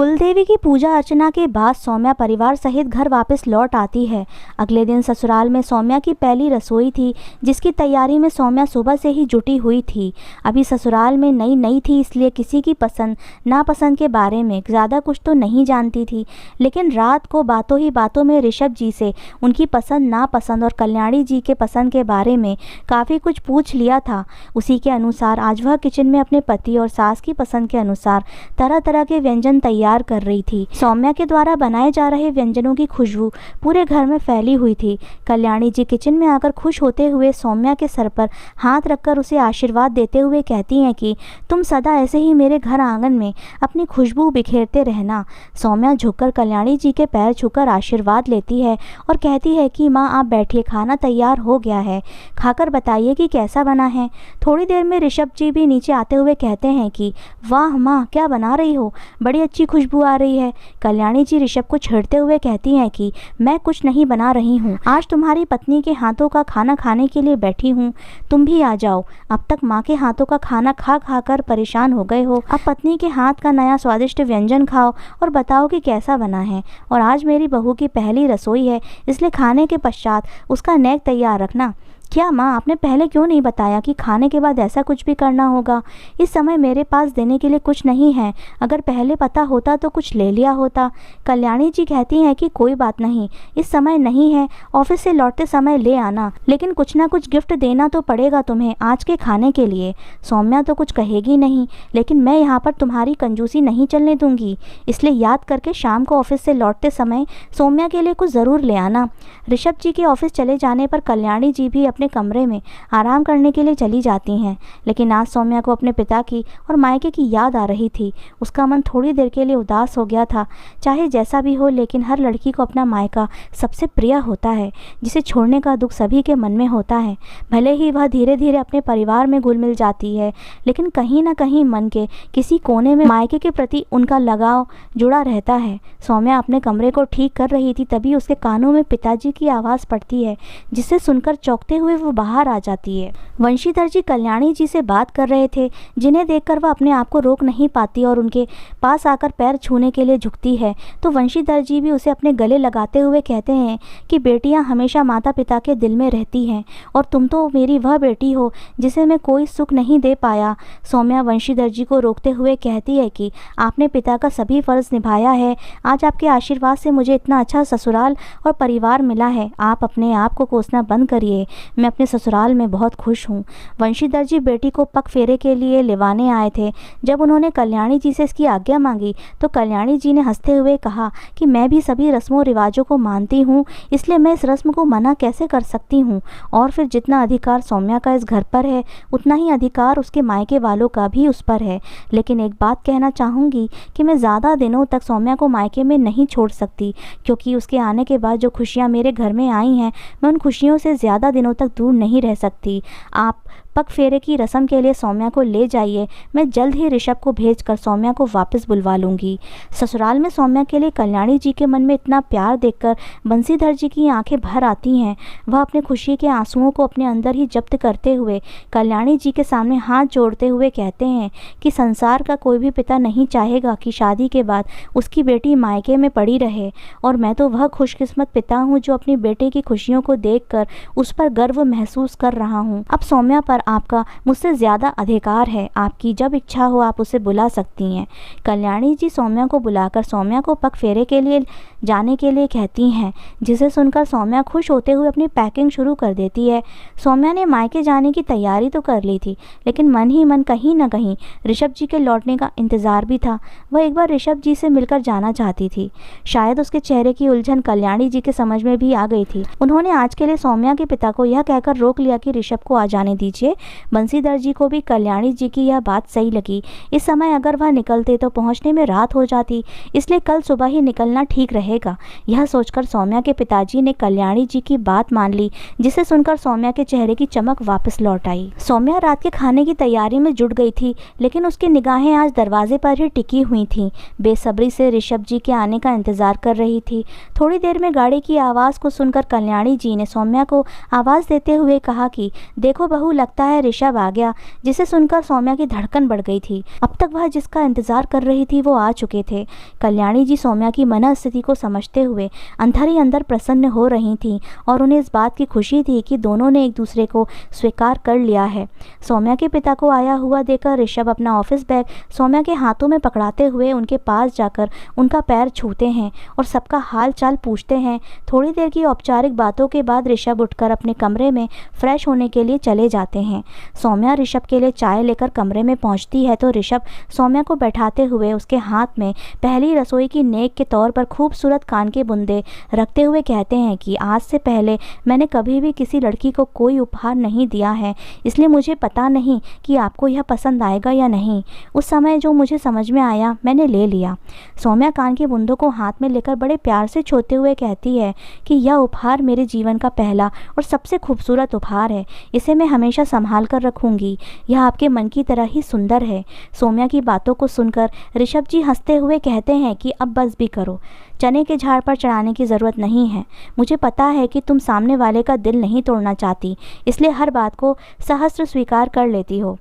कुलदेवी की पूजा अर्चना के बाद सौम्या परिवार सहित घर वापस लौट आती है। अगले दिन ससुराल में सौम्या की पहली रसोई थी, जिसकी तैयारी में सौम्या सुबह से ही जुटी हुई थी। अभी ससुराल में नई थी, इसलिए किसी की पसंद नापसंद के बारे में ज़्यादा कुछ तो नहीं जानती थी, लेकिन रात को बातों ही बातों में ऋषभ जी से उनकी पसंद नापसंद और कल्याणी जी के पसंद के बारे में काफ़ी कुछ पूछ लिया था। उसी के अनुसार आज वह किचन में अपने पति और सास की पसंद के अनुसार तरह तरह के व्यंजन तैयार कर रही थी। सौम्या के द्वारा बनाए जा रहे व्यंजनों की खुशबू पूरे घर में फैली हुई थी। कल्याणी जी किचन में आकर खुश होते हुए सौम्या के सर पर हाथ रखकर उसे आशीर्वाद देते हुए कहती हैं कि तुम सदा ऐसे ही मेरे घर आंगन में अपनी खुशबू बिखेरते रहना। सौम्या झुककर कल्याणी जी के पैर छूकर आशीर्वाद लेती है और कहती है कि माँ आप बैठिए, खाना तैयार हो गया है, खाकर बताइए कि कैसा बना है। थोड़ी देर में ऋषभ जी भी नीचे आते हुए कहते हैं कि वाह माँ, क्या बना रही हो, बड़ी अच्छी खुशबू आ रही है। कल्याणी जी ऋषभ को छेड़ते हुए कहती हैं कि मैं कुछ नहीं बना रही हूँ, आज तुम्हारी पत्नी के हाथों का खाना खाने के लिए बैठी हूँ, तुम भी आ जाओ। अब तक माँ के हाथों का खाना खा खा कर परेशान हो गए हो, अब पत्नी के हाथ का नया स्वादिष्ट व्यंजन खाओ और बताओ कि कैसा बना है। और आज मेरी बहू की पहली रसोई है, इसलिए खाने के पश्चात उसका नेक तैयार रखना। क्या माँ, आपने पहले क्यों नहीं बताया कि खाने के बाद ऐसा कुछ भी करना होगा? इस समय मेरे पास देने के लिए कुछ नहीं है, अगर पहले पता होता तो कुछ ले लिया होता। कल्याणी जी कहती हैं कि कोई बात नहीं, इस समय नहीं है, ऑफिस से लौटते समय ले आना, लेकिन कुछ ना कुछ गिफ्ट देना तो पड़ेगा तुम्हें आज के खाने के लिए। सौम्या तो कुछ कहेगी नहीं, लेकिन मैं यहाँ पर तुम्हारी कंजूसी नहीं चलने दूंगी, इसलिए याद करके शाम को ऑफिस से लौटते समय सौम्या के लिए कुछ ज़रूर ले आना। ऋषभ जी के ऑफिस चले जाने पर कल्याणी जी भी अपने कमरे में आराम करने के लिए चली जाती हैं, लेकिन आज सौम्या को अपने पिता की और मायके की याद आ रही थी। उसका मन थोड़ी देर के लिए उदास हो गया था। चाहे जैसा भी हो, लेकिन हर लड़की को अपना मायका सबसे प्रिय होता है, जिसे छोड़ने का दुख सभी के मन में होता है। भले ही वह धीरे धीरे अपने परिवार में घुल मिल जाती है, लेकिन कहीं ना कहीं मन के किसी कोने में मायके के प्रति उनका लगाव जुड़ा रहता है। सौम्या अपने कमरे को ठीक कर रही थी, तभी उसके कानों में पिताजी की आवाज़ पड़ती है, जिसे सुनकर चौंकते हुए वो बाहर आ जाती है। वंशीधर जी कल्याणी जी से बात कर रहे थे, जिन्हें देखकर वह अपने आप को रोक नहीं पाती और उनके पास आकर पैर छूने के लिए झुकती है, तो वंशीधर जी भी उसे अपने गले लगाते हुए कहते हैं कि बेटियां हमेशा माता पिता के दिल में रहती हैं और तुम तो मेरी वह बेटी हो जिसे मैं कोई सुख नहीं दे पाया। सौम्या वंशीधर जी को रोकते हुए कहती है कि आपने पिता का सभी फर्ज निभाया है, आज आपके आशीर्वाद से मुझे इतना अच्छा ससुराल और परिवार मिला है, आप अपने आप को कोसना बंद करिए, मैं अपने ससुराल में बहुत खुश हूँ। वंशीधर जी बेटी को पग फेरे के लिए लिवाने आए थे। जब उन्होंने कल्याणी जी से इसकी आज्ञा मांगी तो कल्याणी जी ने हंसते हुए कहा कि मैं भी सभी रस्मों रिवाजों को मानती हूँ, इसलिए मैं इस रस्म को मना कैसे कर सकती हूँ। और फिर जितना अधिकार सौम्या का इस घर पर है, उतना ही अधिकार उसके मायके वालों का भी उस पर है। लेकिन एक बात कहना चाहूँगी कि मैं ज़्यादा दिनों तक सौम्या को मायके में नहीं छोड़ सकती, क्योंकि उसके आने के बाद जो खुशियाँ मेरे घर में आई हैं, मैं उन खुशियों से ज़्यादा दिनों तक दूर नहीं रह सकती। आप पग फेरे की रस्म के लिए सौम्या को ले जाइए, मैं जल्द ही ऋषभ को भेजकर सौम्या को वापस बुलवा लूँगी। ससुराल में सौम्या के लिए कल्याणी जी के मन में इतना प्यार देखकर बंसीधर जी की आंखें भर आती हैं। वह अपने खुशी के आंसुओं को अपने अंदर ही जब्त करते हुए कल्याणी जी के सामने हाथ जोड़ते हुए कहते हैं कि संसार का कोई भी पिता नहीं चाहेगा कि शादी के बाद उसकी बेटी मायके में पड़ी रहे, और मैं तो वह खुशकिस्मत पिता हूँ जो अपनी बेटे की खुशियों को देखकर उस पर गर्व महसूस कर रहा हूँ। अब सौम्या पर आपका मुझसे ज़्यादा अधिकार है, आपकी जब इच्छा हो आप उसे बुला सकती हैं। कल्याणी जी सौम्या को बुलाकर सौम्या को पग फेरे के लिए जाने के लिए कहती हैं, जिसे सुनकर सौम्या खुश होते हुए अपनी पैकिंग शुरू कर देती है। सौम्या ने मायके जाने की तैयारी तो कर ली थी, लेकिन मन ही मन कहीं ना कहीं ऋषभ जी के लौटने का इंतज़ार भी था। वह एक बार ऋषभ जी से मिलकर जाना चाहती थी। शायद उसके चेहरे की उलझन कल्याणी जी के समझ में भी आ गई थी। उन्होंने आज के लिए सौम्या के पिता को यह कहकर रोक लिया कि ऋषभ को आ जाने दीजिए। बंसीधर जी को भी कल्याणी जी की यह बात सही लगी। इस समय अगर वह निकलते तो पहुंचने में रात हो जाती, इसलिए कल सुबह ही निकलना ठीक रहेगा। यह सोचकर सौम्या के पिताजी ने कल्याणी जी की बात मान ली, जिसे सुनकर सौम्या के चेहरे की चमक वापस लौट आई। सौम्या रात के खाने की तैयारी में जुट गई थी, लेकिन उसकी निगाहें आज दरवाजे पर ही टिकी हुई थीं। बेसब्री से ऋषभ जी के आने का इंतजार कर रही थी। थोड़ी देर में गाड़ी की आवाज़ को सुनकर कल्याणी जी ने सौम्या को आवाज़ देते हुए कहा कि देखो बहू, लगता लगता है ऋषभ आ गया, जिसे सुनकर सौम्या की धड़कन बढ़ गई थी। अब तक वह जिसका इंतजार कर रही थी वो आ चुके थे। कल्याणी जी सौम्या की मनस्थिति को समझते हुए अंदर ही अंदर प्रसन्न हो रही थीं और उन्हें इस बात की खुशी थी कि दोनों ने एक दूसरे को स्वीकार कर लिया है। सौम्या के पिता को आया हुआ देखकर ऋषभ अपना ऑफिस बैग सौम्या के हाथों में पकड़ाते हुए उनके पास जाकर उनका पैर छूते हैं और सबका हाल चाल पूछते हैं। थोड़ी देर की औपचारिक बातों के बाद ऋषभ उठकर अपने कमरे में फ्रेश होने के लिए चले जाते हैं। सौम्या ऋषभ के लिए चाय लेकर कमरे में पहुंचती है तो ऋषभ सौम्या को बैठाते हुए उसके हाथ में पहली रसोई की नेक के तौर पर खूबसूरत कान के बुंदे रखते हुए कहते हैं कि आज से पहले मैंने कभी भी किसी लड़की को कोई उपहार नहीं दिया है, इसलिए मुझे पता नहीं कि आपको यह पसंद आएगा या नहीं। उस समय जो मुझे समझ में आया मैंने ले लिया। सौम्या कान के बुंदों को हाथ में लेकर बड़े प्यार से छूते हुए कहती है कि यह उपहार मेरे जीवन का पहला और सबसे खूबसूरत उपहार है। इसे मैं हमेशा संभाल कर रखूंगी। यह आपके मन की तरह ही सुंदर है। सौम्या की बातों को सुनकर ऋषभ जी हंसते हुए कहते हैं कि अब बस भी करो, चने के झाड़ पर चढ़ाने की ज़रूरत नहीं है। मुझे पता है कि तुम सामने वाले का दिल नहीं तोड़ना चाहती, इसलिए हर बात को सहस्त्र स्वीकार कर लेती हो।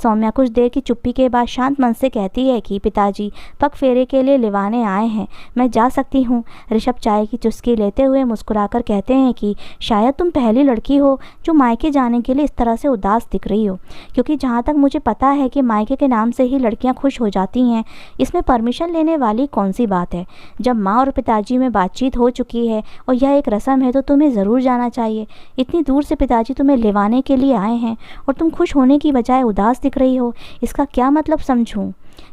सौम्या कुछ देर की चुप्पी के बाद शांत मन से कहती है कि पिताजी पग फेरे के लिए लिवाने आए हैं, मैं जा सकती हूँ। ऋषभ चाय की चुस्की लेते हुए मुस्कुराकर कहते हैं कि शायद तुम पहली लड़की हो जो मायके जाने के लिए इस तरह से उदास दिख रही हो, क्योंकि जहाँ तक मुझे पता है कि मायके के नाम से ही लड़कियाँ खुश हो जाती हैं। इसमें परमिशन लेने वाली कौन सी बात है। जब माँ और पिताजी में बातचीत हो चुकी है और यह एक रस्म है तो तुम्हें ज़रूर जाना चाहिए। इतनी दूर से पिताजी तुम्हें लिवाने के लिए आए हैं और तुम खुश होने की बजाय उदास दिख रही हो, इसका क्या मतलब समझूं।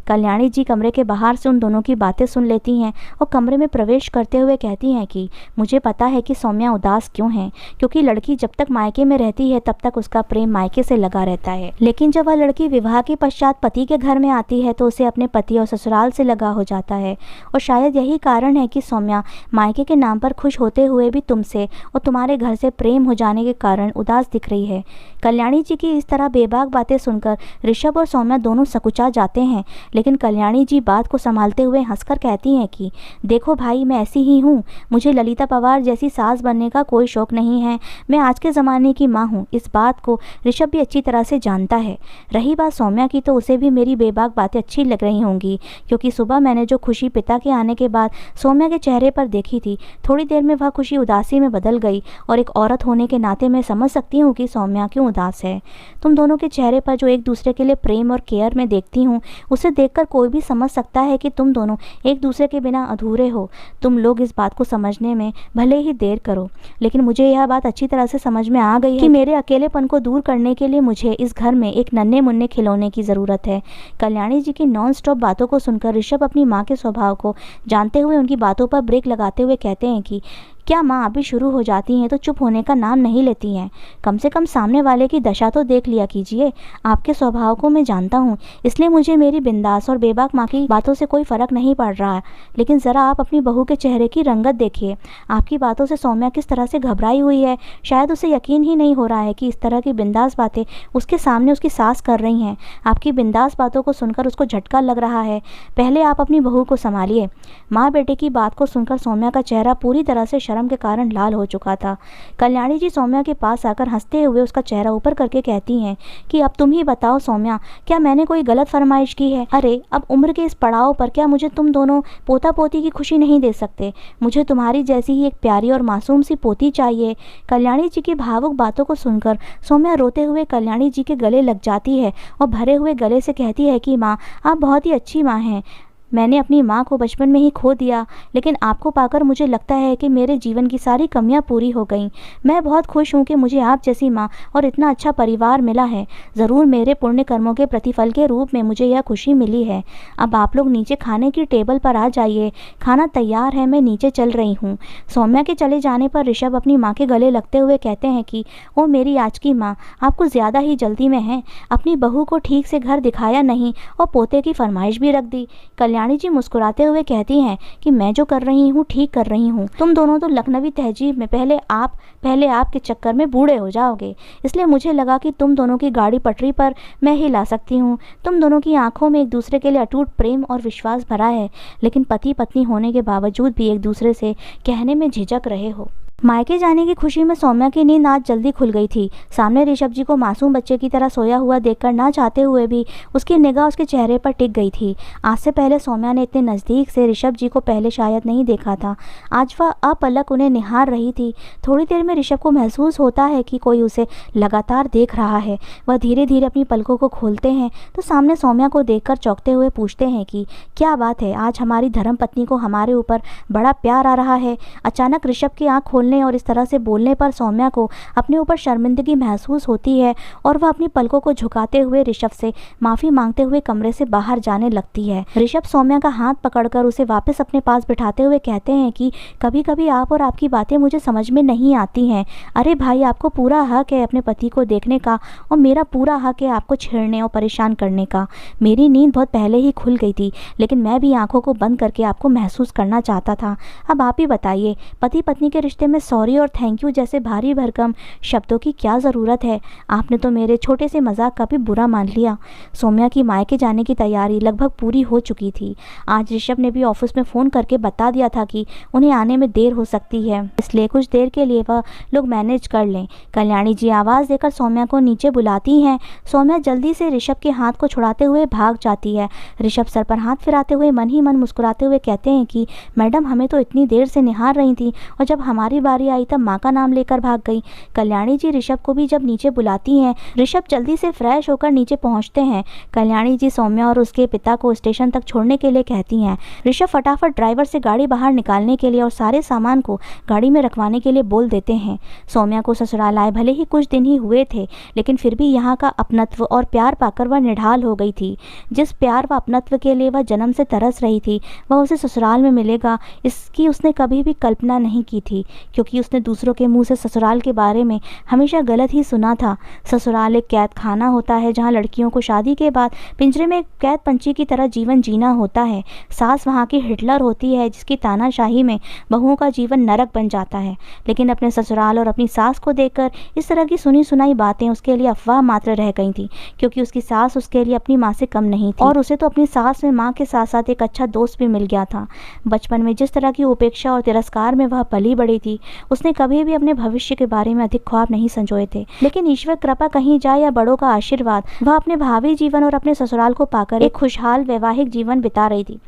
कल्याणी जी कमरे के बाहर से उन दोनों की बातें सुन लेती हैं और कमरे में प्रवेश करते हुए कहती हैं कि मुझे पता है कि सौम्या उदास क्यों है, क्योंकि लड़की जब तक मायके में रहती है तब तक उसका प्रेम मायके से लगा रहता है, लेकिन जब वह लड़की विवाह के पश्चात पति के घर में आती है तो उसे अपने पति और ससुराल से लगा हो जाता है। और शायद यही कारण है कि सौम्या मायके के नाम पर खुश होते हुए भी तुमसे और तुम्हारे घर से प्रेम हो जाने के कारण उदास दिख रही है। कल्याणी जी की इस तरह बेबाक बातें सुनकर ऋषभ और सौम्या दोनों सकुचा जाते हैं, लेकिन कल्याणी जी बात को संभालते हुए हंसकर कहती हैं कि देखो भाई, मैं ऐसी ही हूँ। मुझे ललिता पवार जैसी सास बनने का कोई शौक नहीं है। मैं आज के ज़माने की माँ हूँ। इस बात को ऋषभ भी अच्छी तरह से जानता है। रही बात सौम्या की, तो उसे भी मेरी बेबाक बातें अच्छी लग रही होंगी, क्योंकि सुबह मैंने जो खुशी पिता के आने के बाद सौम्या के चेहरे पर देखी थी, थोड़ी देर में वह खुशी उदासी में बदल गई। और एक औरत होने के नाते मैं समझ सकती हूँ कि सौम्या क्यों उदास है। तुम दोनों के चेहरे पर जो एक दूसरे के लिए प्रेम और केयर में देखती हूँ, उसे देखकर कोई भी समझ सकता है कि तुम दोनों एक दूसरे के बिना अधूरे हो। तुम लोग इस बात को समझने में भले ही देर करो, लेकिन मुझे यह बात अच्छी तरह से समझ में आ गई है कि मेरे अकेलेपन को दूर करने के लिए मुझे इस घर में एक नन्हे मुन्ने खिलौने की ज़रूरत है। कल्याणी जी की नॉन स्टॉप बातों को सुनकर ऋषभ अपनी माँ के स्वभाव को जानते हुए उनकी बातों पर ब्रेक लगाते हुए कहते हैं कि क्या माँ अभी शुरू हो जाती हैं तो चुप होने का नाम नहीं लेती हैं। कम से कम सामने वाले की दशा तो देख लिया कीजिए। आपके स्वभाव को मैं जानता हूँ, इसलिए मुझे मेरी बिंदास और बेबाक माँ की बातों से कोई फ़र्क नहीं पड़ रहा है। लेकिन ज़रा आप अपनी बहू के चेहरे की रंगत देखिए। आपकी बातों से सौम्या किस तरह से घबराई हुई है। शायद उसे यकीन ही नहीं हो रहा है कि इस तरह की बिंदास बातें उसके सामने उसकी सास कर रही हैं। आपकी बिंदास बातों को सुनकर उसको झटका लग रहा है। पहले आप अपनी बहू को संभालिए। माँ बेटे की बात को सुनकर सौम्या का चेहरा पूरी तरह से शर्म के कारण लाल हो चुका था। कल्याणी जी सौम्या के पास आकर हंसते हुए उसका चेहरा ऊपर करके कहती हैं कि अब तुम ही बताओ सौम्या, क्या मैंने कोई गलत फरमाइश की है। अरे अब उम्र के इस पड़ाव पर क्या मुझे तुम दोनों पोता पोती की खुशी नहीं दे सकते। मुझे तुम्हारी जैसी ही एक प्यारी और मासूम सी पोती चाहिए। कल्याणी जी की भावुक बातों को सुनकर सौम्या रोते हुए कल्याणी जी के गले लग जाती है और भरे हुए गले से कहती है कि माँ, आप बहुत ही अच्छी माँ हैं। मैंने अपनी माँ को बचपन में ही खो दिया, लेकिन आपको पाकर मुझे लगता है कि मेरे जीवन की सारी कमियाँ पूरी हो गईं। मैं बहुत खुश हूँ कि मुझे आप जैसी माँ और इतना अच्छा परिवार मिला है। ज़रूर मेरे पुण्य कर्मों के प्रतिफल के रूप में मुझे यह खुशी मिली है। अब आप लोग नीचे खाने की टेबल पर आ जाइए। खाना तैयार है, मैं नीचे चल रही हूँ। सौम्या के चले जाने पर ऋषभ अपनी माँ के गले लगते हुए कहते हैं कि ओ मेरी आज की माँ, आपको ज़्यादा ही जल्दी में है। अपनी बहू को ठीक से घर दिखाया नहीं और पोते की फरमाइश भी रख दी। कल्याणी जी मुस्कुराते हुए कहती हैं कि मैं जो कर रही हूँ ठीक कर रही हूँ। तुम दोनों तो लखनवी तहजीब में पहले आप के चक्कर में बूढ़े हो जाओगे, इसलिए मुझे लगा कि तुम दोनों की गाड़ी पटरी पर मैं ही ला सकती हूँ। तुम दोनों की आंखों में एक दूसरे के लिए अटूट प्रेम और विश्वास भरा है, लेकिन पति पत्नी होने के बावजूद भी एक दूसरे से कहने में झिझक रहे हो। मायके जाने की खुशी में सौम्या की नींद आज जल्दी खुल गई थी। सामने ऋषभ जी को मासूम बच्चे की तरह सोया हुआ देखकर ना चाहते हुए भी उसकी निगाह उसके चेहरे पर टिक गई थी। आज से पहले सौम्या ने इतने नज़दीक से ऋषभ जी को पहले शायद नहीं देखा था। आज वह अपलक उन्हें निहार रही थी। थोड़ी देर में ऋषभ को महसूस होता है कि कोई उसे लगातार देख रहा है। वह धीरे धीरे अपनी पलकों को खोलते हैं तो सामने सौम्या को देखकर चौंकते हुए पूछते हैं कि क्या बात है, आज हमारी धर्मपत्नी को हमारे ऊपर बड़ा प्यार आ रहा है। अचानक ऋषभ की आँख खोलने और इस तरह से बोलने पर सौम्या को अपने ऊपर शर्मिंदगी महसूस होती है और वह अपनी पलकों को झुकाते हुए ऋषभ से माफी मांगते हुए कमरे से बाहर जाने लगती है। ऋषभ सौम्या का हाथ पकड़कर उसे वापस अपने पास बिठाते हुए कहते हैं कि कभी कभी आप और आपकी बातें मुझे समझ में नहीं आती हैं। अरे भाई, आपको पूरा हक है अपने पति को देखने का और मेरा पूरा हक है आपको छेड़ने और परेशान करने का। मेरी नींद बहुत पहले ही खुल गई थी, लेकिन मैं भी आंखों को बंद करके आपको महसूस करना चाहता था। अब आप ही बताइए, पति पत्नी के रिश्ते में सॉरी और थैंक यू जैसे भारी भरकम शब्दों की क्या ज़रूरत है। आपने तो मेरे छोटे से मजाक का भी बुरा मान लिया। सौम्या की मायके जाने की तैयारी लगभग पूरी हो चुकी थी। आज ऋषभ ने भी ऑफिस में फ़ोन करके बता दिया था कि उन्हें आने में देर हो सकती है, इसलिए कुछ देर के लिए वह लोग मैनेज कर लें। कल्याणी जी आवाज़ देकर सौम्या को नीचे बुलाती हैं। सौम्या जल्दी से ऋषभ के हाथ को छुड़ाते हुए भाग जाती है। ऋषभ सर पर हाथ फिराते हुए मन ही मन मुस्कुराते हुए कहते हैं कि मैडम, हमें तो इतनी देर से निहार रही थी और जब हमारी बारी आई तब माँ का नाम लेकर भाग गई। कल्याणी जी ऋषभ को भी जब नीचे बुलाती हैं। ऋषभ जल्दी से फ्रेश होकर नीचे पहुँचते हैं। कल्याणी जी सौम्या और उसके पिता को स्टेशन तक छोड़ने के लिए कहती हैं। ऋषभ फटाफट ड्राइवर से गाड़ी बाहर निकालने के लिए और सारे सामान को गाड़ी में रखवाने के लिए बोल देते हैं। सौम्या को ससुराल आए भले ही कुछ दिन ही हुए थे, लेकिन फिर भी यहाँ का अपनत्व और प्यार पाकर वह निढाल हो गई थी। जिस प्यार व अपनत्व के लिए वह जन्म से तरस रही थी, वह उसे ससुराल में मिलेगा इसकी उसने कभी भी कल्पना नहीं की थी, क्योंकि उसने दूसरों के मुंह से ससुराल के बारे में हमेशा गलत ही सुना था। ससुराल एक कैद खाना होता है जहाँ लड़कियों को शादी के बाद पिंजरे में कैद पंछी की तरह जीवन जीना होता है। सास वहाँ की हिटलर होती है जिसकी तानाशाही में बहुओं का जीवन नरक बन जाता है। लेकिन अपने ससुराल और अपनी सास को देखकर इस तरह की सुनी सुनाई बातें उसके लिए अफवाह मात्र रह गई थी, क्योंकि उसकी सास उसके लिए अपनी माँ से कम नहीं थी और उसे तो अपनी सास में माँ के साथ साथ एक अच्छा दोस्त भी मिल गया था। बचपन में जिस तरह की उपेक्षा और तिरस्कार में वह पली बड़ी थी, उसने कभी भी अपने भविष्य के बारे में अधिक ख्वाब नहीं संजोए थे। लेकिन ईश्वर कृपा कहीं जाए या बड़ों का आशीर्वाद, वह अपने भावी जीवन और अपने ससुराल को पाकर एक खुशहाल वैवाहिक जीवन बिता रही थी।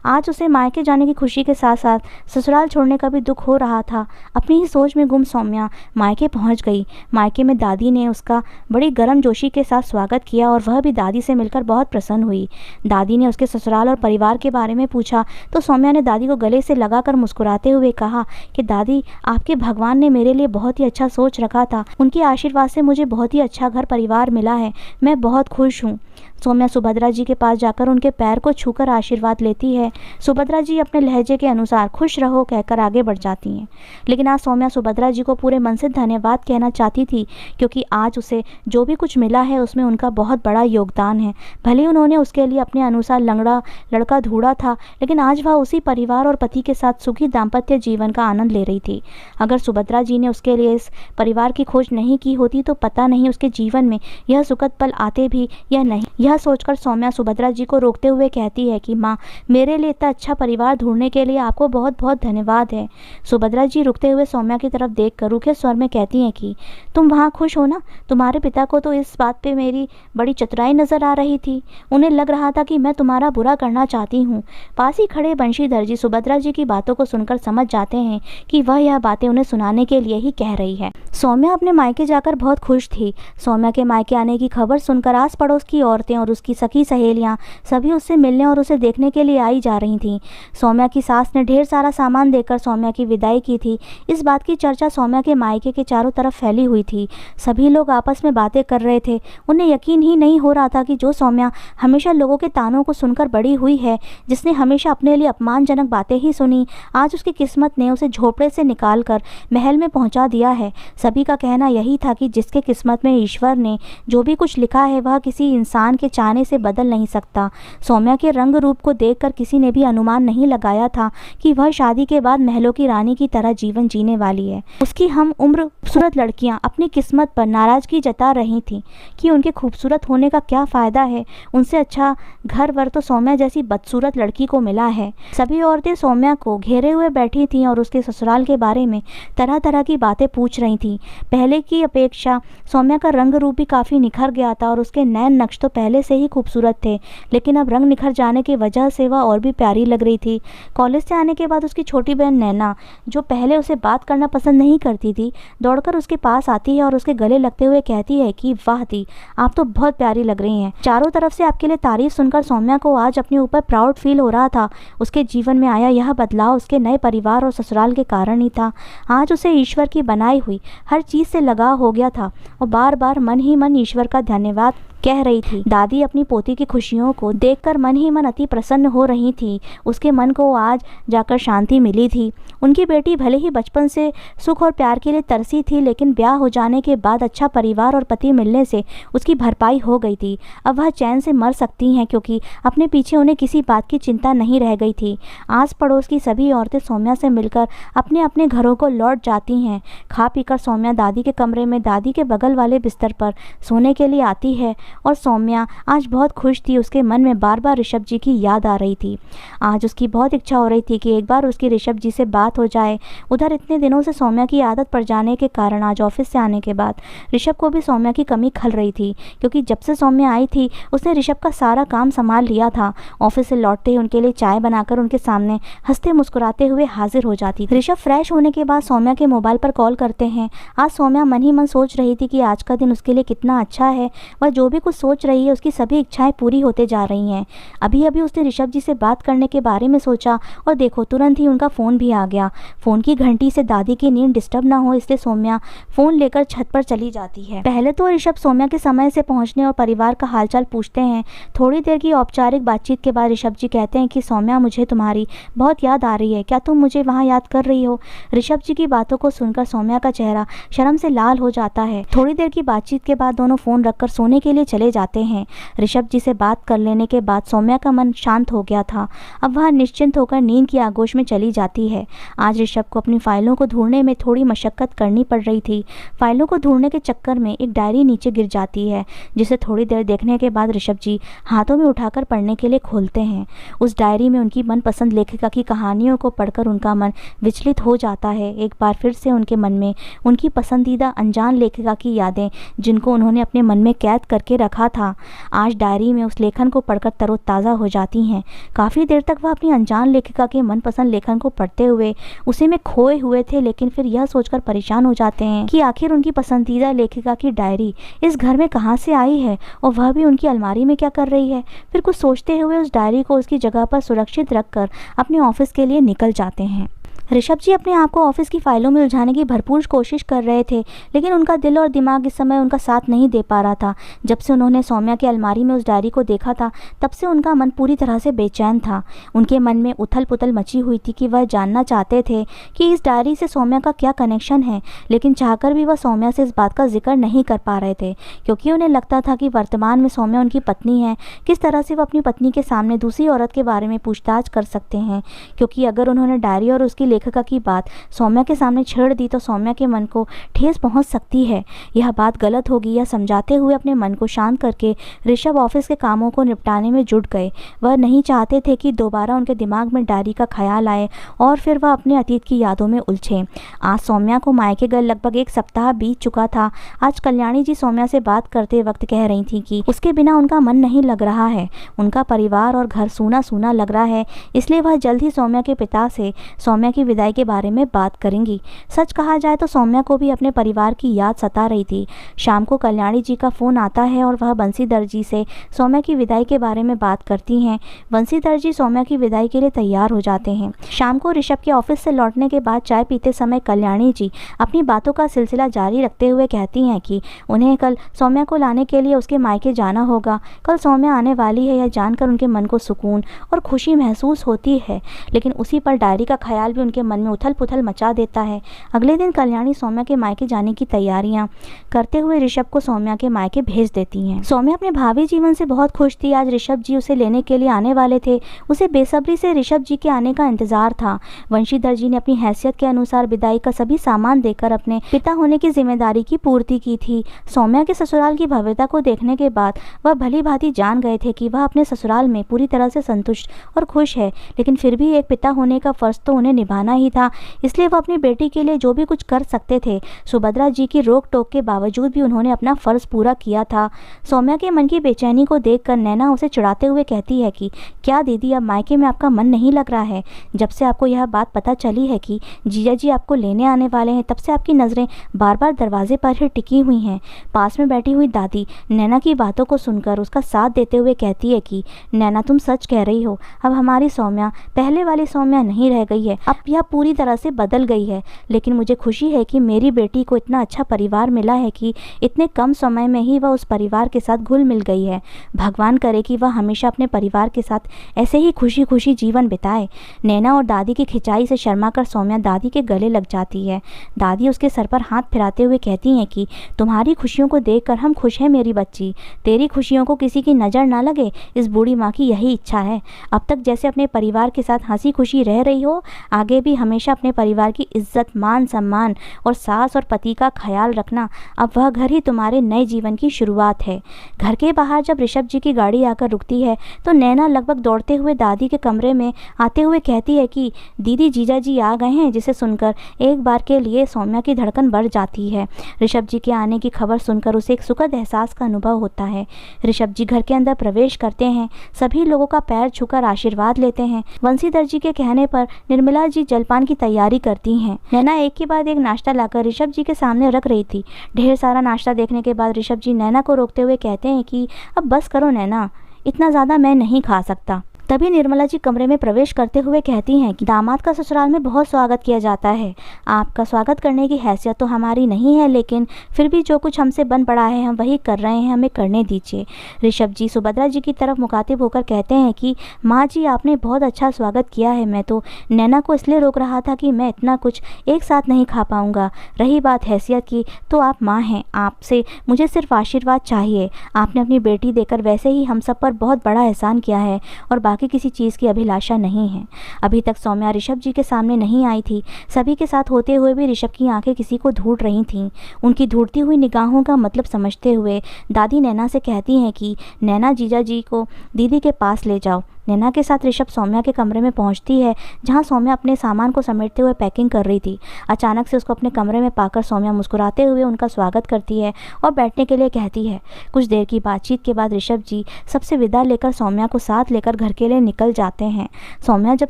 आज उसे मायके जाने की खुशी के साथ साथ ससुराल छोड़ने का भी दुख हो रहा था। अपनी ही सोच में गुम सौम्या मायके पहुंच गई। मायके में दादी ने उसका बड़ी गर्मजोशी के साथ स्वागत किया और वह भी दादी से मिलकर बहुत प्रसन्न हुई। दादी ने उसके ससुराल और परिवार के बारे में पूछा तो सौम्या ने दादी को गले से लगाकर मुस्कुराते हुए कहा कि दादी, आपके भगवान ने मेरे लिए बहुत ही अच्छा सोच रखा था। उनके आशीर्वाद से मुझे बहुत ही अच्छा घर परिवार मिला है। मैं बहुत खुश हूँ। सौम्या सुभद्रा जी के पास जाकर उनके पैर को छूकर आशीर्वाद लेती है। सुभद्रा जी अपने लहजे के अनुसार खुश रहो कहकर आगे बढ़ जाती हैं। लेकिन आज सौम्या सुभद्रा जी को पूरे मन से धन्यवाद कहना चाहती थी, क्योंकि आज उसे जो भी कुछ मिला है उसमें उनका बहुत बड़ा योगदान है। भले उन्होंने उसके लिए अपने अनुसार लंगड़ा लड़का ढूंढा था, लेकिन आज वह उसी परिवार और पति के साथ सुखी दाम्पत्य जीवन का आनंद ले रही थी। अगर सुभद्रा जी ने उसके लिए इस परिवार की खोज नहीं की होती तो पता नहीं उसके जीवन में यह सुखद पल आते भी या नहीं। यह सोचकर सौम्या सुभद्रा जी को रोकते हुए कहती है कि माँ, मेरे लिए इतना अच्छा परिवार ढूंढने के लिए आपको बहुत बहुत धन्यवाद है। सुभद्रा जी रुकते हुए सौम्या की तरफ देखकर रूखे स्वर में कहती हैं कि तुम वहाँ खुश हो ना? तुम्हारे पिता को तो इस बात पे मेरी बड़ी चतुराई नजर आ रही थी। उन्हें लग रहा था कि मैं तुम्हारा बुरा करना चाहती हूँ। पास ही खड़े बंशीधर जी सुभद्रा जी की बातों को सुनकर समझ जाते हैं कि वह यह बातें उन्हें सुनाने के लिए ही कह रही है। सौम्या अपने मायके जाकर बहुत खुश थी। सौम्या के मायके आने की खबर सुनकर आस पड़ोस की औरतें और उसकी सखी सहेलियां सभी उससे मिलने और उसे देखने के लिए आई जा रही थीं। सौम्या की सास ने ढेर सारा सामान देकर सौम्या की विदाई की थी। इस बात की चर्चा सौम्या के मायके के चारों तरफ फैली हुई थी। सभी लोग आपस में बातें कर रहे थे। उन्हें यकीन ही नहीं हो रहा था कि जो सौम्या हमेशा लोगों के तानों को सुनकर बड़ी हुई है, जिसने हमेशा अपने लिए अपमानजनक बातें ही सुनी, आज उसकी किस्मत ने उसे झोपड़े से निकालकर महल में पहुंचा दिया है। सभी का कहना यही था कि जिसके किस्मत में ईश्वर ने जो भी कुछ लिखा है वह किसी इंसान के चाहने से बदल नहीं सकता। सौम्या के रंग रूप को देखकर किसी ने ने भी अनुमान नहीं लगाया था कि वह शादी के बाद महलों की रानी की तरह जीवन जीने वाली है। उसकी हम उम्र खूबसूरत लड़कियां अपनी किस्मत पर नाराजगी जता रही थीं कि उनके खूबसूरत होने का क्या फ़ायदा है, उनसे अच्छा घर वर तो सौम्या जैसी बदसूरत लड़की को मिला है। सभी औरतें सौम्या को घेरे हुए बैठी थीं और उसके ससुराल के बारे में तरह तरह की बातें पूछ रही थीं। पहले की अपेक्षा सौम्या का रंग रूप भी काफ़ी निखर गया था और उसके नैन नक्श तो पहले से ही खूबसूरत थे, लेकिन अब रंग निखर जाने की वजह से वह और भी प्यारी लग रही थी। कॉलेज से आने के बाद उसकी छोटी बहन नैना, जो पहले उसे बात करना पसंद नहीं करती थी, दौड़कर उसके पास आती है और उसके गले लगते हुए कहती है कि वाह दी, आप तो बहुत प्यारी लग रही हैं। चारों तरफ से आपके लिए तारीफ सुनकर सौम्या को आज अपने ऊपर प्राउड फील हो रहा था। उसके जीवन में आया यह बदलाव उसके नए परिवार और ससुराल के कारण ही था। आज उसे ईश्वर की बनाई हुई हर चीज़ से लगाव हो गया था और बार बार मन ही मन ईश्वर का धन्यवाद कह रही थी। दादी अपनी पोती की खुशियों को देखकर मन ही मन अति प्रसन्न हो रही थी। उसके मन को आज जाकर शांति मिली थी। उनकी बेटी भले ही बचपन से सुख और प्यार के लिए तरसी थी, लेकिन ब्याह हो जाने के बाद अच्छा परिवार और पति मिलने से उसकी भरपाई हो गई थी। अब वह चैन से मर सकती हैं, क्योंकि अपने पीछे उन्हें किसी बात की चिंता नहीं रह गई थी। आस पड़ोस की सभी औरतें सौम्या से मिलकर अपने अपने घरों को लौट जाती हैं। खा पीकर सौम्या दादी के कमरे में दादी के बगल वाले बिस्तर पर सोने के लिए आती है और सौम्या आज बहुत खुश थी। उसके मन में बार बार ऋषभ जी की याद आ रही थी। आज उसकी बहुत इच्छा हो रही थी कि एक बार उसकी ऋषभ जी से बात हो जाए। उधर इतने दिनों से सौम्या की आदत पड़ जाने के कारण आज ऑफिस से आने के बाद ऋषभ को भी सौम्या की कमी खल रही थी, क्योंकि जब से सौम्या आई थी उसने ऋषभ का सारा काम संभाल लिया था। ऑफिस से लौटते ही उनके लिए चाय बनाकर उनके सामने हंसते मुस्कुराते हुए हाजिर हो जाती थी। ऋषभ फ्रेश होने के बाद सौम्या के मोबाइल पर कॉल करते हैं। आज सौम्या मन ही मन सोच रही थी कि आज का दिन उसके लिए कितना अच्छा है। वह जो भी कुछ सोच रही है उसकी सभी इच्छाएं पूरी होते जा रही हैं। अभी अभी उसने ऋषभ जी से बात करने के बारे में सोचा और देखो तुरंत ही उनका फ़ोन भी आ गया। फ़ोन की घंटी से दादी की नींद डिस्टर्ब ना हो, इसलिए सौम्या फ़ोन लेकर छत पर चली जाती है। पहले तो ऋषभ सौम्या के समय से पहुंचने और परिवार का हालचाल पूछते हैं। थोड़ी देर की औपचारिक बातचीत के बाद ऋषभ जी कहते हैं कि सौम्या, मुझे तुम्हारी बहुत याद आ रही है, क्या तुम मुझे वहाँ याद कर रही हो? ऋषभ जी की बातों को सुनकर सौम्या का चेहरा शर्म से लाल हो जाता है। थोड़ी देर की बातचीत के बाद दोनों फ़ोन रखकर सोने के लिए चले जाते हैं। ऋषभ जी से बात कर लेने के बाद सौम्या का मन शांत हो गया था। अब वह निश्चिंत होकर नींद की आगोश में चली जाती है। आज ऋषभ को अपनी फाइलों को ढूंढने में थोड़ी मशक्कत करनी पड़ रही थी। फाइलों को ढूंढने के चक्कर में एक डायरी नीचे गिर जाती है, जिसे थोड़ी देर देखने के बाद ऋषभ जी हाथों में उठाकर पढ़ने के लिए खोलते हैं। उस डायरी में उनकी मनपसंद लेखिका की कहानियों को पढ़कर उनका मन विचलित हो जाता है। एक बार फिर से उनके मन में उनकी पसंदीदा अनजान लेखिका की यादें, जिनको उन्होंने अपने मन में कैद करके रखा था, आज डायरी में उस लेखन को पढ़कर तरोताज़ा हो जाती हैं। काफ़ी देर तक वह अपनी अनजान लेखिका के मनपसंद लेखन को पढ़ते हुए उसी में खोए हुए थे, लेकिन फिर यह सोचकर परेशान हो जाते हैं कि आखिर उनकी पसंदीदा लेखिका की डायरी इस घर में कहाँ से आई है और वह भी उनकी अलमारी में क्या कर रही है। फिर कुछ सोचते हुए उस डायरी को उसकी जगह पर सुरक्षित रखकर अपने ऑफिस के लिए निकल जाते हैं। ऋषभ जी अपने आप को ऑफिस की फाइलों में उलझाने की भरपूर कोशिश कर रहे थे, लेकिन उनका दिल और दिमाग इस समय उनका साथ नहीं दे पा रहा था। जब से उन्होंने सौम्या की अलमारी में उस डायरी को देखा था, तब से उनका मन पूरी तरह से बेचैन था। उनके मन में उथल पुथल मची हुई थी कि वह जानना चाहते थे कि इस डायरी से सौम्या का क्या कनेक्शन है, लेकिन चाहकर भी वह सौम्या से इस बात का जिक्र नहीं कर पा रहे थे, क्योंकि उन्हें लगता था कि वर्तमान में सौम्या उनकी पत्नी है। किस तरह से वह अपनी पत्नी के सामने दूसरी औरत के बारे में पूछताछ कर सकते हैं, क्योंकि अगर उन्होंने डायरी और उसकी लेखिका की बात सौम्या के सामने छेड़ दी तो सौम्या के मन को ठेस पहुंच सकती है। यह बात गलत होगी। यह समझाते हुए अपने मन को शांत करके ऋषभ ऑफिस के कामों को निपटाने में जुट गए। वह नहीं चाहते थे कि दोबारा उनके दिमाग में डायरी का ख्याल आए और फिर वह अपने अतीत की यादों में उलझे। आज सौम्या को मायके गए लगभग एक सप्ताह बीत चुका था। आज कल्याणी जी सौम्या से बात करते वक्त कह रही थी कि उसके बिना उनका मन नहीं लग रहा है, उनका परिवार और घर सूना सूना लग रहा है, इसलिए वह जल्द ही सौम्या के पिता से सौम्या की विदाई के बारे में बात करेंगी। सच कहा जाए तो सौम्या को भी अपने परिवार की याद सता रही थी। शाम को कल्याणी जी का फ़ोन आता है और वह बंसीधर जी से सौम्या की विदाई के बारे में बात करती हैं। बंसीधर जी सौम्या की विदाई के लिए तैयार हो जाते हैं। शाम को ऋषभ के ऑफिस से लौटने के बाद चाय पीते समय कल्याणी जी अपनी बातों का सिलसिला जारी रखते हुए कहती हैं कि उन्हें कल सौम्या को लाने के लिए उसके मायके जाना होगा। कल सौम्या आने वाली है, यह जानकर उनके मन को सुकून और खुशी महसूस होती है, लेकिन उसी पर डायरी का ख्याल भी उनके उनके मन में उथल पुथल मचा देता है। अगले दिन कल्याणी सौम्या के मायके जाने की तैयारियां करते हुए ऋषभ को सौम्या के मायके भेज देती हैं। सौम्या अपने भावी जीवन से बहुत खुश थी। आज ऋषभ जी उसे लेने के लिए आने वाले थे। उसे बेसब्री से ऋषभ जी के आने का इंतजार था। वंशीधर जी ने अपनी हैसियत के अनुसार विदाई का सभी सामान देकर अपने पिता होने की जिम्मेदारी की पूर्ति की थी। सौम्या के ससुराल की भव्यता को देखने के बाद वह भली भांति जान गए थे कि वह अपने ससुराल में पूरी तरह से संतुष्ट और खुश है, लेकिन फिर भी एक पिता होने का फर्ज तो उन्हें निभाना ही था। इसलिए वह अपनी बेटी के लिए जो भी कुछ कर सकते थे। सुभद्रा जी की रोक टोक के बावजूद भी उन्होंने अपना फर्ज पूरा किया था। सौम्या के मन की बेचैनी को देखकर नैना उसे चिढ़ाते हुए कहती है कि क्या दीदी, अब मायके में आपका मन नहीं लग रहा है? जब से आपको यह बात पता चली है कि जीजा जी आपको लेने आने वाले हैं, तब से आपकी नज़रें बार बार दरवाजे पर ही टिकी हुई हैं। पास में बैठी हुई दादी नैना की बातों को सुनकर उसका साथ देते हुए कहती है कि नैना, तुम सच कह रही हो। अब हमारी सौम्या पहले वाली सौम्या नहीं रह गई है, अब यह पूरी तरह से बदल गई है। लेकिन मुझे खुशी है कि मेरी बेटी को इतना अच्छा परिवार मिला है कि इतने कम समय में ही वह उस परिवार के साथ घुल मिल गई है। भगवान करे कि वह हमेशा अपने परिवार के साथ ऐसे ही खुशी खुशी जीवन बिताए। नैना और दादी की खिंचाई से शर्मा कर सौम्या दादी के गले लग जाती है। दादी उसके सर पर हाथ फिराते हुए कहती हैं कि तुम्हारी खुशियों को देखकर हम खुश हैं मेरी बच्ची। तेरी खुशियों को किसी की नज़र ना लगे, इस बूढ़ी माँ की यही इच्छा है। अब तक जैसे अपने परिवार के साथ हंसी खुशी रह रही हो, आगे भी हमेशा अपने परिवार की इज्जत, मान सम्मान और सास और पति का ख्याल रखना। अब वह घर ही तुम्हारे नए जीवन की शुरुआत है। घर के बाहर जब ऋषभ जी की गाड़ी आकर रुकती है तो नैना लगभग दौड़ते हुए दादी के कमरे में आते हुए कहती है कि दीदी, जीजा जी आ गए हैं। जिसे सुनकर एक बार के लिए सौम्या की धड़कन बढ़ जाती है। ऋषभ जी के आने की खबर सुनकर उसे एक सुखद एहसास का अनुभव होता है। ऋषभ जी घर के अंदर प्रवेश करते हैं। सभी लोगों का पैर छूकर आशीर्वाद लेते हैं। वंशीधर जी के कहने पर निर्मला जी जलपान की तैयारी करती हैं। नैना एक के बाद एक नाश्ता लाकर ऋषभ जी के सामने रख रही थी। ढेर सारा नाश्ता देखने के बाद ऋषभ जी नैना को रोकते हुए कहते हैं कि अब बस करो नैना, इतना ज़्यादा मैं नहीं खा सकता। तभी निर्मला जी कमरे में प्रवेश करते हुए कहती हैं कि दामाद का ससुराल में बहुत स्वागत किया जाता है। आपका स्वागत करने की हैसियत तो हमारी नहीं है, लेकिन फिर भी जो कुछ हमसे बन पड़ा है हम वही कर रहे हैं, हमें करने दीजिए। ऋषभ जी सुभद्रा जी की तरफ मुखातिब होकर कहते हैं कि माँ जी, आपने बहुत अच्छा स्वागत किया है। मैं तो नैना को इसलिए रोक रहा था कि मैं इतना कुछ एक साथ नहीं खा पाऊँगा। रही बात हैसियत की, तो आप माँ हैं, आपसे मुझे सिर्फ आशीर्वाद चाहिए। आपने अपनी बेटी देकर वैसे ही हम सब पर बहुत बड़ा एहसान किया है और बाकी किसी चीज़ की अभिलाषा नहीं है। अभी तक सौम्या ऋषभ जी के सामने नहीं आई थी। सभी के साथ होते हुए भी ऋषभ की आंखें किसी को ढूंढ रही थीं। उनकी ढूंढती हुई निगाहों का मतलब समझते हुए दादी नैना से कहती हैं कि नैना, जीजा जी को दीदी के पास ले जाओ। नैना के साथ ऋषभ सौम्या के कमरे में पहुंचती है, जहां सौम्या अपने सामान को समेटते हुए पैकिंग कर रही थी। अचानक से उसको अपने कमरे में पाकर सौम्या मुस्कुराते हुए उनका स्वागत करती है और बैठने के लिए कहती है। कुछ देर की बातचीत के बाद ऋषभ जी सबसे विदा लेकर सौम्या को साथ लेकर घर के लिए निकल जाते हैं। सौम्या जब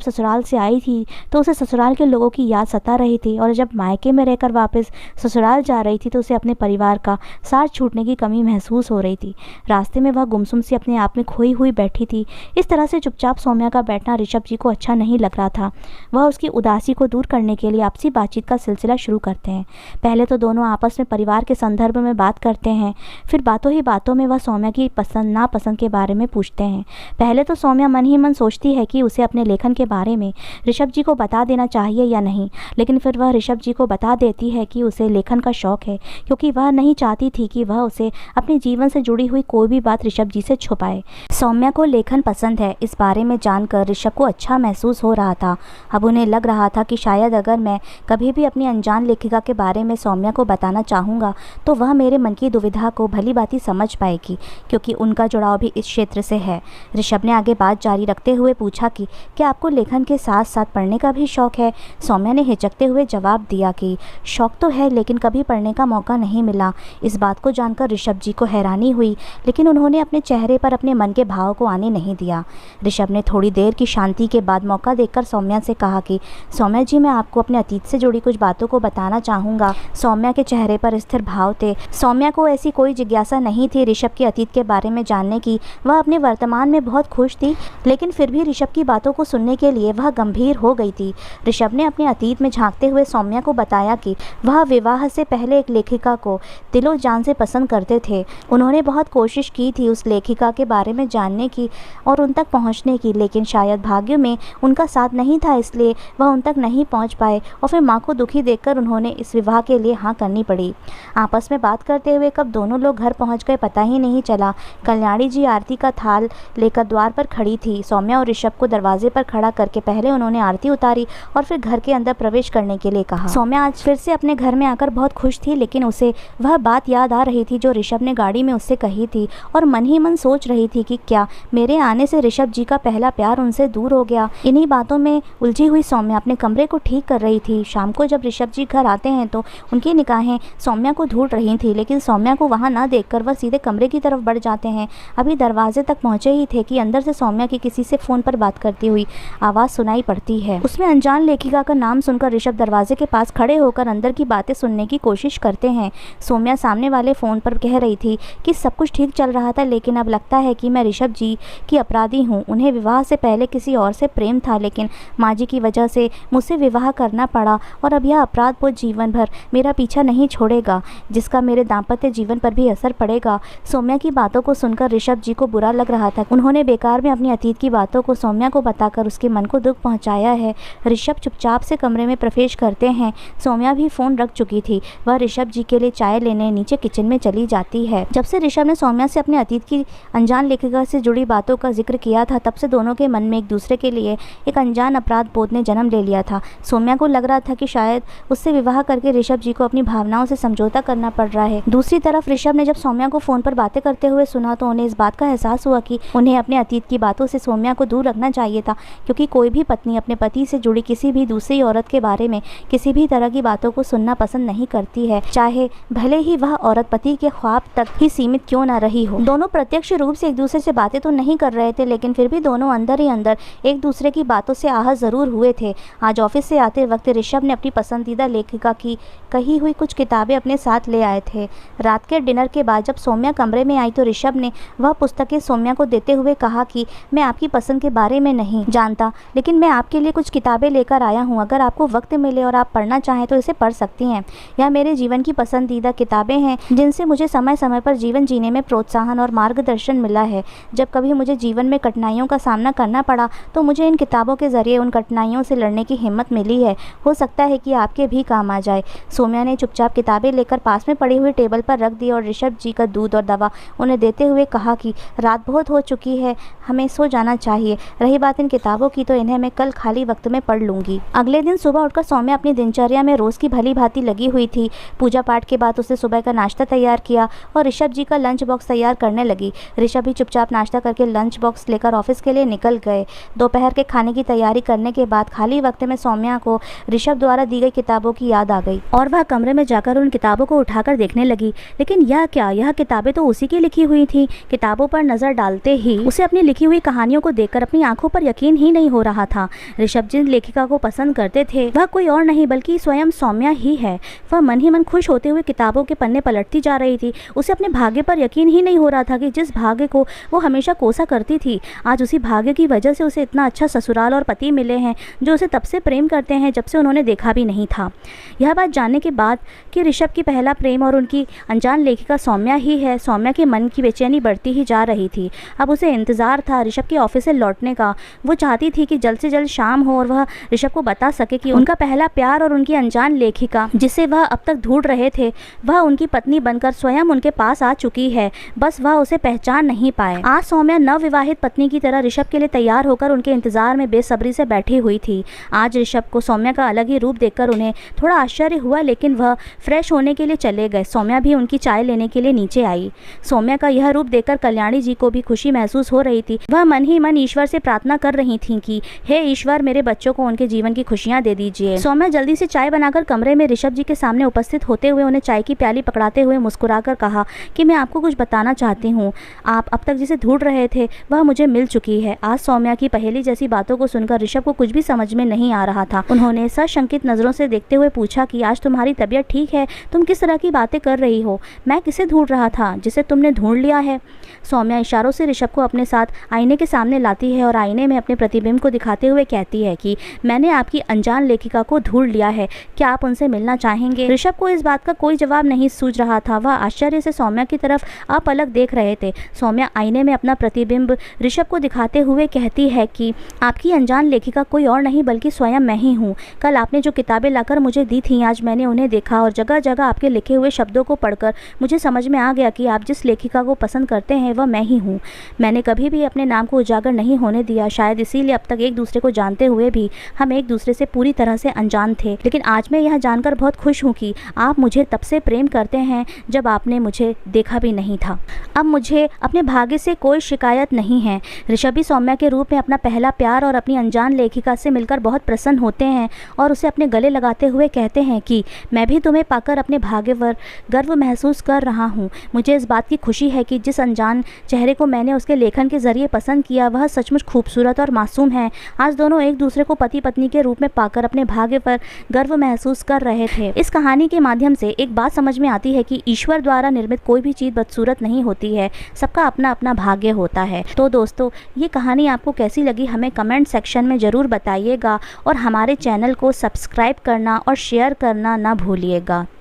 ससुराल से आई थी तो उसे ससुराल के लोगों की याद सता रही थी, और जब मायके में रहकर वापस ससुराल जा रही थी तो उसे अपने परिवार का साथ छूटने की कमी महसूस हो रही थी। रास्ते में वह गुमसुम सी अपने आप में खोई हुई बैठी थी। इस तरह से चुपचाप सौम्या का बैठना ऋषभ जी को अच्छा नहीं लग रहा था। वह उसकी उदासी को दूर करने के लिए आपसी बातचीत का सिलसिला शुरू करते हैं। पहले तो दोनों आपस में परिवार के संदर्भ में बात करते हैं, फिर बातों ही बातों में वह सौम्या की पसंद नापसंद के बारे में पूछते हैं। पहले तो सौम्या मन ही मन सोचती है कि उसे अपने लेखन के बारे में ऋषभ जी को बता देना चाहिए या नहीं, लेकिन फिर वह ऋषभ जी को बता देती है कि उसे लेखन का शौक है, क्योंकि वह नहीं चाहती थी कि वह उसे अपने जीवन से जुड़ी हुई कोई भी बात ऋषभ जी से छुपाए। सौम्या को लेखन पसंद है, इस बारे में जानकर ऋषभ को अच्छा महसूस हो रहा था। अब उन्हें लग रहा था कि शायद अगर मैं कभी भी अपनी अनजान लेखिका के बारे में सौम्या को बताना चाहूँगा तो वह मेरे मन की दुविधा को भली भांति समझ पाएगी, क्योंकि उनका जुड़ाव भी इस क्षेत्र से है। ऋषभ ने आगे बात जारी रखते हुए पूछा कि क्या आपको लेखन के साथ साथ पढ़ने का भी शौक है? सौम्या ने हिचकते हुए जवाब दिया कि शौक तो है, लेकिन कभी पढ़ने का मौका नहीं मिला। इस बात को जानकर ऋषभ जी को हैरानी हुई, लेकिन उन्होंने अपने चेहरे पर अपने मन के भाव को आने नहीं दिया। ऋषभ ने थोड़ी देर की शांति के बाद मौका देखकर सौम्या से कहा कि सौम्या जी, मैं आपको अपने अतीत से जुड़ी कुछ बातों को बताना चाहूँगा। सौम्या के चेहरे पर स्थिर भाव थे। सौम्या को ऐसी कोई जिज्ञासा नहीं थी ऋषभ के अतीत के बारे में जानने की। वह अपने वर्तमान में बहुत खुश थी, लेकिन फिर भी ऋषभ की बातों को सुनने के लिए वह गंभीर हो गई थी। ऋषभ ने अपने अतीत में झांकते हुए सौम्या को बताया कि वह विवाह से पहले एक लेखिका को दिलो जान से पसंद करते थे। उन्होंने बहुत कोशिश की थी उस लेखिका के बारे में जानने की और उन तक पहुँचने पहुंचने की, लेकिन शायद भाग्य में उनका साथ नहीं था, इसलिए वह उन तक नहीं पहुंच पाए और फिर माँ को दुखी देखकर उन्होंने इस विवाह के लिए हाँ करनी पड़ी। आपस में बात करते हुए कब दोनों लोग घर पहुंच गए पता ही नहीं चला। कल्याणी जी आरती का थाल लेकर द्वार पर खड़ी थी। सौम्या और ऋषभ को दरवाजे पर खड़ा करके पहले उन्होंने आरती उतारी और फिर घर के अंदर प्रवेश करने के लिए कहा। सौम्या आज फिर से अपने घर में आकर बहुत खुश थी, लेकिन उसे वह बात याद आ रही थी जो ऋषभ ने गाड़ी में उससे कही थी और मन ही मन सोच रही थी कि क्या मेरे आने से ऋषभ जी का पहला प्यार उनसे दूर हो गया। इन्हीं बातों में उलझी हुई सौम्या अपने कमरे को ठीक कर रही थी। शाम को जब ऋषभ जी घर आते हैं तो उनकी निगाहें सौम्या को ढूंढ रही थी, लेकिन सौम्या को वहां ना देखकर वह सीधे कमरे की तरफ बढ़ जाते हैं। अभी दरवाजे तक पहुंचे ही थे कि अंदर से सौम्या की किसी से फोन पर बात करती हुई आवाज सुनाई पड़ती है। उसमें अनजान लेखिका का नाम सुनकर ऋषभ दरवाजे के पास खड़े होकर अंदर की बातें सुनने की कोशिश करते हैं। सौम्या सामने वाले फोन पर कह रही थी कि सब कुछ ठीक चल रहा था, लेकिन अब लगता है कि मैं ऋषभ जी की अपराधी हूँ। उन्हें विवाह से पहले किसी और से प्रेम था, लेकिन माँ जी की वजह से मुझसे विवाह करना पड़ा और अब यह अपराध बोझ जीवन भर मेरा पीछा नहीं छोड़ेगा, जिसका मेरे दाम्पत्य जीवन पर भी असर पड़ेगा। सौम्या की बातों को सुनकर ऋषभ जी को बुरा लग रहा था। उन्होंने बेकार में अपनी अतीत की बातों को सौम्या को बताकर उसके मन को दुख पहुंचाया है। ऋषभ चुपचाप से कमरे में प्रवेश करते हैं। सौम्या भी फोन रख चुकी थी। वह ऋषभ जी के लिए चाय लेने नीचे किचन में चली जाती है। जब से ऋषभ ने सौम्या से अपने अतीत की अनजान लेखिका से जुड़ी बातों का जिक्र किया था, तब से दोनों के मन में एक दूसरे के लिए एक अनजान अपराध बोध ने जन्म ले लिया था। सौम्या को लग रहा था कि शायद उससे विवाह करके ऋषभ जी को अपनी भावनाओं से समझौता करना पड़ रहा है। दूसरी तरफ ऋषभ ने जब सौम्या को फोन पर बातें करते हुए सुना तो उन्हें इस बात का एहसास हुआ कि उन्हें अपने अतीत की बातों से सौम्या को दूर रखना चाहिए था, क्योंकि कोई भी पत्नी अपने पति से जुड़ी किसी भी दूसरी औरत के बारे में किसी भी तरह की बातों को सुनना पसंद नहीं करती है, चाहे भले ही वह औरत पति के ख्वाब तक ही सीमित क्यों न रही हो। दोनों प्रत्यक्ष रूप से एक दूसरे से बातें तो नहीं कर रहे थे, लेकिन फिर भी दोनों अंदर ही अंदर एक दूसरे की बातों से आहत जरूर हुए थे। आज ऑफिस से आते वक्त ऋषभ ने अपनी पसंदीदा लेखिका की कही हुई कुछ किताबें अपने साथ ले आए थे। रात के डिनर के बाद जब सौम्या कमरे में आई तो ऋषभ ने वह पुस्तकें सौम्या को देते हुए कहा कि मैं आपकी पसंद के बारे में नहीं जानता, लेकिन मैं आपके लिए कुछ किताबें लेकर आया हूँ। अगर आपको वक्त मिले और आप पढ़ना चाहें तो इसे पढ़ सकती हैं। यह मेरे जीवन की पसंदीदा किताबें हैं, जिनसे मुझे समय समय पर जीवन जीने में प्रोत्साहन और मार्गदर्शन मिला है। जब कभी मुझे जीवन में कठिनाइयों का सामना करना पड़ा तो मुझे इन किताबों के जरिए उन कठिनाइयों से लड़ने की हिम्मत मिली है। हो सकता है कि आपके भी काम आ जाए। सौम्या ने चुपचाप किताबें लेकर पास में पड़ी हुई टेबल पर रख दी और ऋषभ जी का दूध और दवा उन्हें देते हुए कहा कि रात बहुत हो चुकी है, हमें सो जाना चाहिए। रही बात इन किताबों की तो इन्हें मैं कल खाली वक्त में पढ़ लूंगी। अगले दिन सुबह उठकर सौम्या अपनी दिनचर्या में रोज की भली भांति लगी हुई थी। पूजा पाठ के बाद उसने सुबह का नाश्ता तैयार किया और ऋषभ जी का लंच बॉक्स तैयार करने लगी। ऋषभ भी चुपचाप नाश्ता करके लंच बॉक्स लेकर ऑफिस के लिए निकल गए। दोपहर के खाने की तैयारी करने के बाद खाली वक्त में सौम्या को ऋषभ द्वारा दी गई किताबों की याद आ गई और वह कमरे में जाकर उन किताबों को उठाकर देखने लगी। लेकिन यह क्या, यह किताबें तो उसी की लिखी हुई थी। किताबों पर नजर डालते ही उसे अपनी लिखी हुई कहानियों को देखकर अपनी आंखों पर यकीन ही नहीं हो रहा था। ऋषभ जिन लेखिका को पसंद करते थे वह कोई और नहीं बल्कि स्वयं सौम्या ही है। वह मन ही मन खुश होते हुए किताबों के पन्ने पलटती जा रही थी। उसे अपने भाग्य पर यकीन ही नहीं हो रहा था कि जिस भाग्य को वो हमेशा कोसा करती थी, आज उसी भाग्य की वजह से उसे इतना अच्छा ससुराल और पति मिले हैं जो उसे तब से प्रेम करते हैं जब से उन्होंने देखा भी नहीं था। यह बात जानने के बाद कि ऋषभ की पहला प्रेम और उनकी अनजान लेखिका सौम्या ही है, सौम्या के मन की बेचैनी बढ़ती ही जा रही थी। अब उसे इंतजार था ऋषभ के ऑफिस से लौटने का। वो चाहती थी कि जल्द से जल्द शाम हो और वह ऋषभ को बता सके कि उनका पहला प्यार और उनकी अनजान लेखिका जिसे वह अब तक ढूंढ रहे थे वह उनकी पत्नी बनकर स्वयं उनके पास आ चुकी है, बस वह उसे पहचान नहीं पाए। आज सौम्या नवविवाहित पत्नी की तरह ऋषभ के लिए तैयार होकर उनके इंतजार में बेसब्री से बैठी हुई थी। आज ऋषभ को सौम्या का अलग ही रूप देखकर उन्हें थोड़ा आश्चर्य हुआ, लेकिन वह फ्रेश होने के लिए चले गए। सौम्या भी उनकी चाय लेने के लिए नीचे आई। सौम्या का यह रूप देखकर कल्याणी जी को भी खुशी महसूस हो रही थी। वह मन ही मन ईश्वर से प्रार्थना कर रही थी कि हे ईश्वर, मेरे बच्चों को उनके जीवन की खुशियां दे दीजिए। सौम्या जल्दी से चाय बनाकर कमरे में ऋषभ जी के सामने उपस्थित होते हुए उन्हें चाय की प्याली पकड़ाते हुए मुस्कुराकर कहा कि मैं आपको कुछ बताना चाहती हूँ। आप अब तक जिसे ढूंढ रहे थे वह मुझे मिल चुकी है। आज सौम्या की पहेली जैसी बातों को सुनकर ऋषभ को कुछ भी समझ में नहीं आ रहा था। उन्होंने सशंकित नजरों से देखते हुए पूछा कि आज तुम्हारी तबीयत ठीक है? तुम किस तरह की बातें कर रही हो? मैं किसे ढूंढ रहा था जिसे तुमने ढूंढ लिया है? सौम्या इशारों से ऋषभ को अपने साथ आईने के सामने लाती है और आईने में अपने प्रतिबिंब को दिखाते हुए कहती है कि मैंने आपकी अनजान लेखिका को ढूंढ लिया है, क्या आप उनसे मिलना चाहेंगे? ऋषभ को इस बात का कोई जवाब नहीं सूझ रहा था। वह आश्चर्य से सौम्या की तरफ अपलक देख रहे थे। सौम्या आईने में अपना प्रतिबिंब ऋषभ को दिखाते हुए कहती है कि आपकी अनजान लेखिका कोई और नहीं बल्कि स्वयं मैं ही हूँ। कल आपने जो किताबें लाकर मुझे दी थीं, आज मैंने उन्हें देखा और जगह जगह आपके लिखे हुए शब्दों को पढ़कर मुझे समझ में आ गया कि आप जिस लेखिका को पसंद करते हैं वह मैं ही हूँ। मैंने कभी भी अपने नाम को उजागर नहीं होने दिया, शायद इसीलिए अब तक एक दूसरे को जानते हुए भी हम एक दूसरे से पूरी तरह से अनजान थे। लेकिन आज मैं यह जानकर बहुत खुश हूँ कि आप मुझे तब से प्रेम करते हैं जब आपने मुझे देखा भी नहीं था। अब मुझे अपने भाग्य से कोई शिकायत नहीं है। ऋषभि सौम्या के रूप में अपना पहला प्यार और अपनी अनजान लेखिका से मिलकर बहुत प्रसन्न होते हैं और उसे अपने गले लगाते हुए कहते हैं कि मैं भी तुम्हें पाकर अपने भाग्य पर गर्व महसूस कर रहा हूँ। मुझे इस बात की खुशी है कि जिस अनजान चेहरे को मैंने उसके लेखन के जरिए पसंद किया वह सचमुच खूबसूरत और मासूम है। आज दोनों एक दूसरे को पति पत्नी के रूप में पाकर अपने भाग्य पर गर्व महसूस कर रहे थे। इस कहानी के माध्यम से एक बात समझ में आती है कि ईश्वर द्वारा निर्मित कोई भी चीज़ बदसूरत नहीं होती है, सबका अपना अपना भाग्य होता है। तो दोस्तों, ये कहानी आपको कैसी लगी हमें कमेंट सेक्शन में ज़रूर बताइएगा और हमारे चैनल को सब्सक्राइब करना और शेयर करना ना भूलिएगा।